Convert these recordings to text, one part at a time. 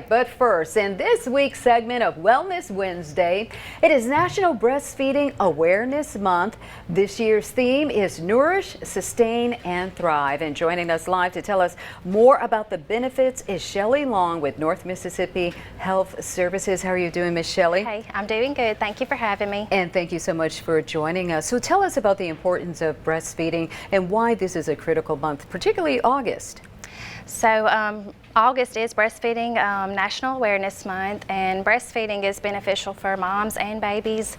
right, but first, in this week's segment of Wellness Wednesday, it is National Breastfeeding Awareness Month. This year's theme is Nourish, Sustain, and Thrive. And joining us live to tell us more about the benefits is Shelley Long with North Mississippi Health Services. How are you doing, Miss Shelley? Hey, I'm doing good. Thank you for having me. And thank you so much for joining us. So tell us about the importance of breastfeeding and why this is a critical month, particularly August. So August is Breastfeeding National Awareness Month, and breastfeeding is beneficial for moms and babies.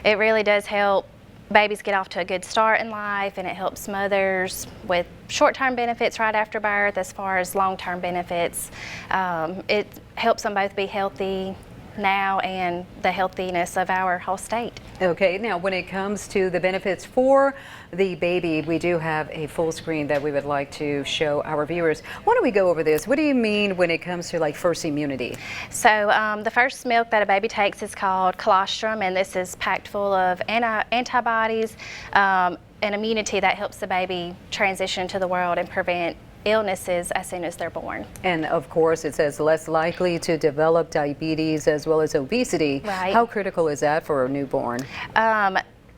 It really does help babies get off to a good start in life, and it helps mothers with short-term benefits right after birth as far as long-term benefits. It helps them both be healthy now and the healthiness of our whole state. Okay, now when it comes to the benefits for the baby, we do have a full screen that we would like to show our viewers. Why don't we go over this? What do you mean when it comes to like first immunity? So the first milk that a baby takes is called colostrum, and this is packed full of antibodies and immunity that helps the baby transition to the world and prevent illnesses as soon as they're born. And of course it says less likely to develop diabetes as well as obesity. Right. How critical is that for a newborn?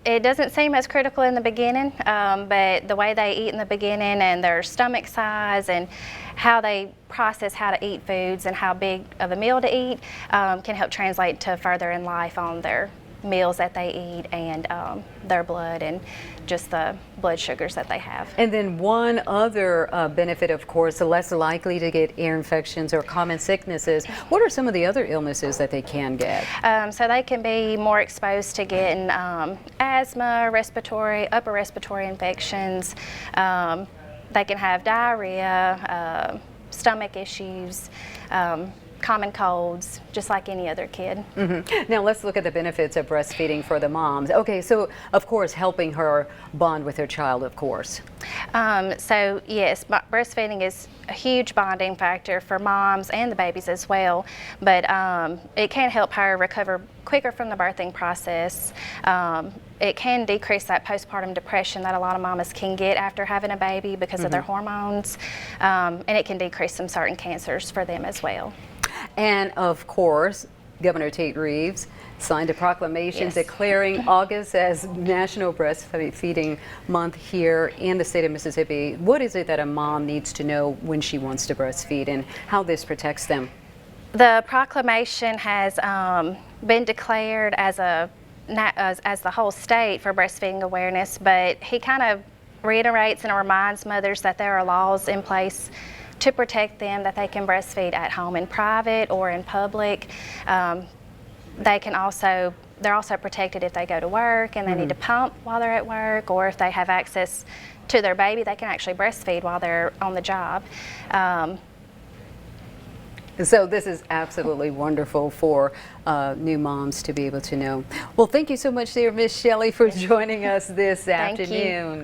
It doesn't seem as critical in the beginning, but the way they eat in the beginning and their stomach size and how they process how to eat foods and how big of a meal to eat can help translate to further in life on their meals that they eat and their blood and just the blood sugars that they have. And then one other benefit, of course, less likely to get ear infections or common sicknesses. What are some of the other illnesses that they can get? So they can be more exposed to getting asthma, upper respiratory infections. They can have diarrhea, stomach issues, common colds, just like any other kid. Mm-hmm. Now let's look at the benefits of breastfeeding for the moms. Okay, so of course helping her bond with her child, of course. So yes, breastfeeding is a huge bonding factor for moms and the babies as well, but it can help her recover quicker from the birthing process. It can decrease that postpartum depression that a lot of mamas can get after having a baby because of their hormones, and it can decrease some certain cancers for them as well. And of course, Governor Tate Reeves signed a proclamation declaring August as National Breastfeeding Month here in the state of Mississippi. What is it that a mom needs to know when she wants to breastfeed and how this protects them? The proclamation has been declared as the whole state for breastfeeding awareness, but he kind of reiterates and reminds mothers that there are laws in place to protect them, that they can breastfeed at home in private or in public. They're also protected if they go to work and they need to pump while they're at work, or if they have access to their baby, they can actually breastfeed while they're on the job. So this is absolutely wonderful for new moms to be able to know. Well, thank you so much there, Miss Shelley, for joining us this afternoon.